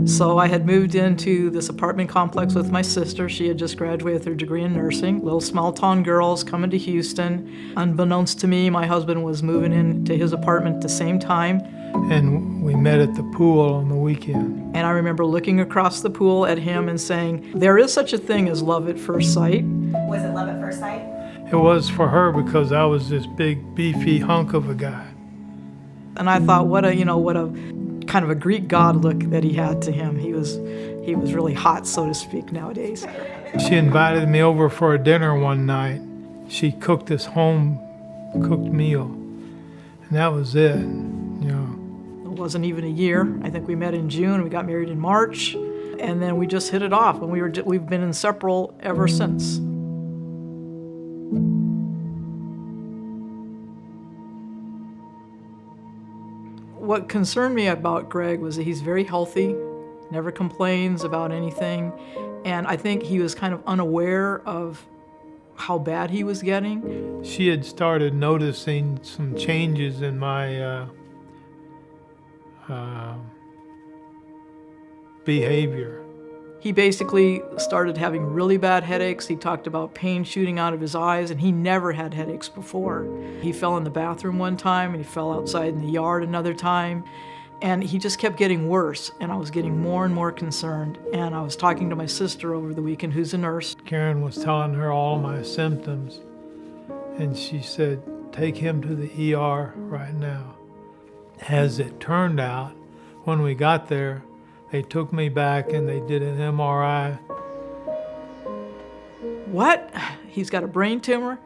So I had moved into this apartment complex with my sister. She had just graduated with her degree in nursing. Little small town girls coming to Houston. Unbeknownst to me, my husband was moving into his apartment at the same time. And we met at the pool on the weekend. And I remember looking across the pool at him and saying, there is such a thing as love at first sight. Was it love at first sight? It was for her because I was this big, beefy hunk of a guy. And I thought, what a kind of a Greek god look that he had to him. He was really hot, so to speak, nowadays. She invited me over for a dinner one night. She cooked this home-cooked meal, and that was it, It wasn't even a year. I think we met in June, we got married in March, and then we just hit it off, and we've been inseparable ever since. What concerned me about Greg was that he's very healthy, never complains about anything, and I think he was kind of unaware of how bad he was getting. She had started noticing some changes in my behavior. He basically started having really bad headaches. He talked about pain shooting out of his eyes, and he never had headaches before. He fell in the bathroom one time, and he fell outside in the yard another time, and he just kept getting worse, and I was getting more and more concerned. And I was talking to my sister over the weekend, who's a nurse. Karen was telling her all my symptoms, and she said, take him to the ER right now. As it turned out, when we got there, they took me back and they did an MRI. What? He's got a brain tumor?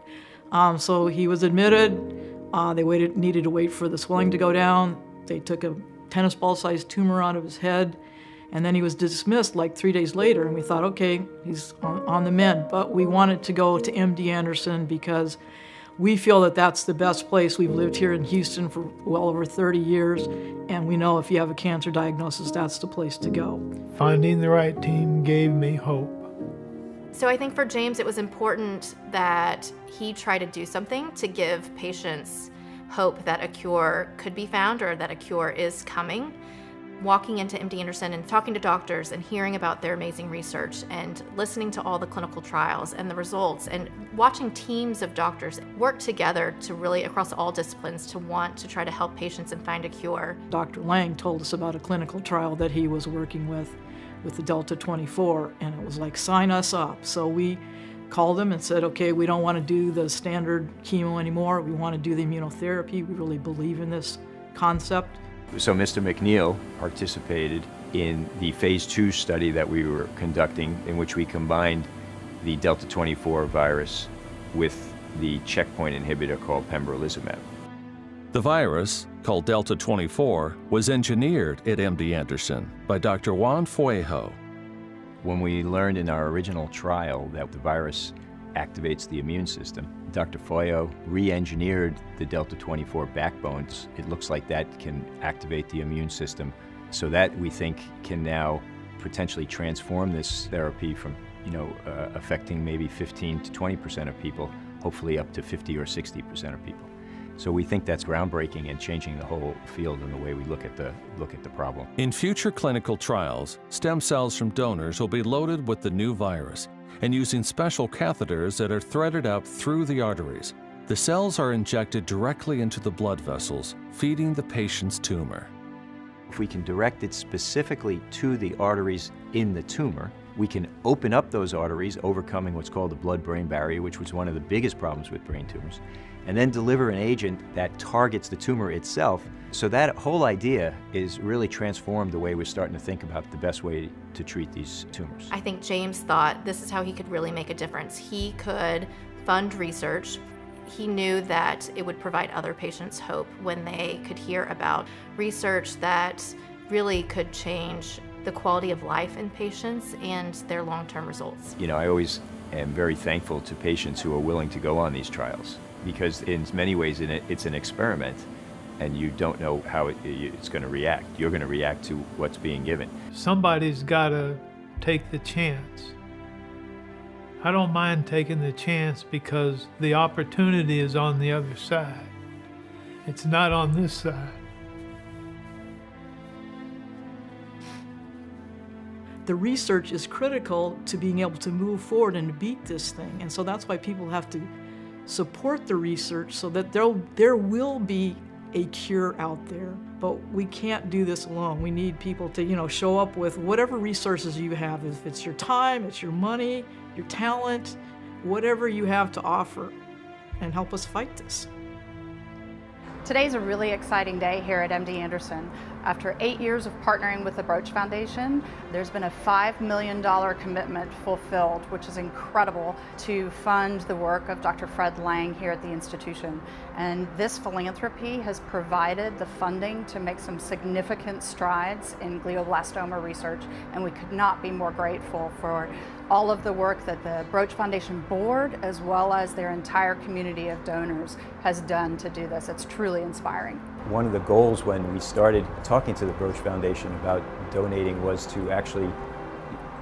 So he was admitted. They needed to wait for the swelling to go down. They took a tennis ball-sized tumor out of his head, and then he was dismissed like 3 days later, and we thought, okay, he's on the mend. But we wanted to go to MD Anderson because we feel that that's the best place. We've lived here in Houston for well over 30 years, and we know if you have a cancer diagnosis, that's the place to go. Finding the right team gave me hope. So I think for James, it was important that he try to do something to give patients hope that a cure could be found or that a cure is coming. Walking into MD Anderson and talking to doctors and hearing about their amazing research and listening to all the clinical trials and the results and watching teams of doctors work together to really, across all disciplines, to want to try to help patients and find a cure. Dr. Lang told us about a clinical trial that he was working with the Delta 24, and it was like, sign us up. So we called him and said, okay, we don't want to do the standard chemo anymore. We want to do the immunotherapy. We really believe in this concept. So Mr. McNeil participated in the phase 2 study that we were conducting, in which we combined the Delta 24 virus with the checkpoint inhibitor called pembrolizumab. The virus, called Delta 24, was engineered at MD Anderson by Dr. Juan Fuejo. When we learned in our original trial that the virus activates the immune system, Dr. Fuejo re-engineered the Delta 24 backbones. It looks like that can activate the immune system, so that we think can now potentially transform this therapy from, affecting maybe 15 to 20% of people, hopefully up to 50 or 60% of people. So we think that's groundbreaking and changing the whole field and the way we look at the problem. In future clinical trials, stem cells from donors will be loaded with the new virus and using special catheters that are threaded up through the arteries. The cells are injected directly into the blood vessels, feeding the patient's tumor. If we can direct it specifically to the arteries in the tumor, we can open up those arteries, overcoming what's called the blood-brain barrier, which was one of the biggest problems with brain tumors, and then deliver an agent that targets the tumor itself. So that whole idea is really transformed the way we're starting to think about the best way to treat these tumors. I think James thought this is how he could really make a difference. He could fund research. He knew that it would provide other patients hope when they could hear about research that really could change the quality of life in patients and their long-term results. I always am very thankful to patients who are willing to go on these trials, because in many ways it's an experiment, and you don't know how it's going to react. You're going to react to what's being given. Somebody's got to take the chance. I don't mind taking the chance because the opportunity is on the other side. It's not on this side. The research is critical to being able to move forward and to beat this thing. And so that's why people have to support the research so that there will be a cure out there. But we can't do this alone. We need people to, show up with whatever resources you have. If it's your time, it's your money, your talent, whatever you have to offer, and help us fight this. Today's a really exciting day here at MD Anderson. After 8 years of partnering with the Broach Foundation, there's been a $5 million commitment fulfilled, which is incredible, to fund the work of Dr. Fred Lang here at the institution. And this philanthropy has provided the funding to make some significant strides in glioblastoma research, and we could not be more grateful for all of the work that the Broach Foundation board, as well as their entire community of donors, has done to do this. It's truly inspiring. One of the goals when we started talking to the Broach Foundation about donating was to actually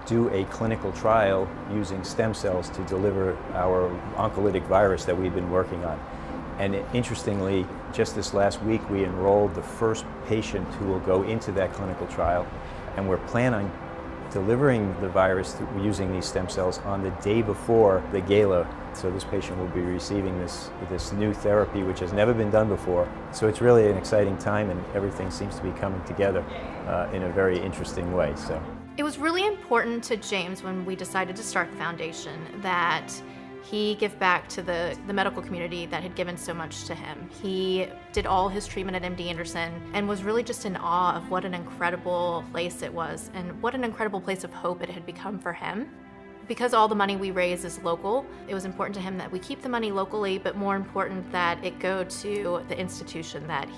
do a clinical trial using stem cells to deliver our oncolytic virus that we've been working on. And interestingly, just this last week, we enrolled the first patient who will go into that clinical trial, and we're planning on delivering the virus using these stem cells on the day before the Gala. So this patient will be receiving this new therapy, which has never been done before. So it's really an exciting time, and everything seems to be coming together in a very interesting way. So It was really important to James when we decided to start the foundation that he give back to the medical community that had given so much to him. He did all his treatment at MD Anderson and was really just in awe of what an incredible place it was and what an incredible place of hope it had become for him. Because all the money we raise is local, it was important to him that we keep the money locally, but more important that it go to the institution that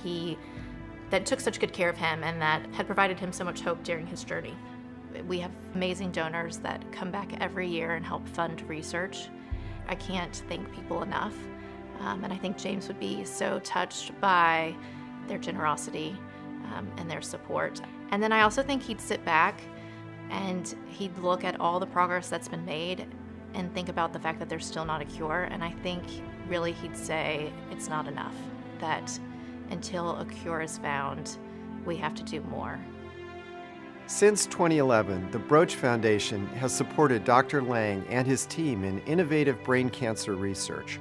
took such good care of him and that had provided him so much hope during his journey. We have amazing donors that come back every year and help fund research. I can't thank people enough, and I think James would be so touched by their generosity and their support. And then I also think he'd sit back and he'd look at all the progress that's been made and think about the fact that there's still not a cure, and I think really he'd say it's not enough, that until a cure is found, we have to do more. Since 2011, the Broach Foundation has supported Dr. Lang and his team in innovative brain cancer research.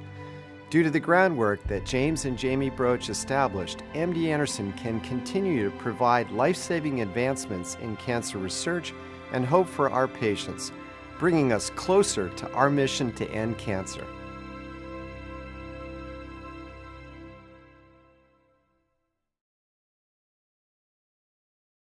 Due to the groundwork that James and Jamie Broach established, MD Anderson can continue to provide life-saving advancements in cancer research and hope for our patients, bringing us closer to our mission to end cancer.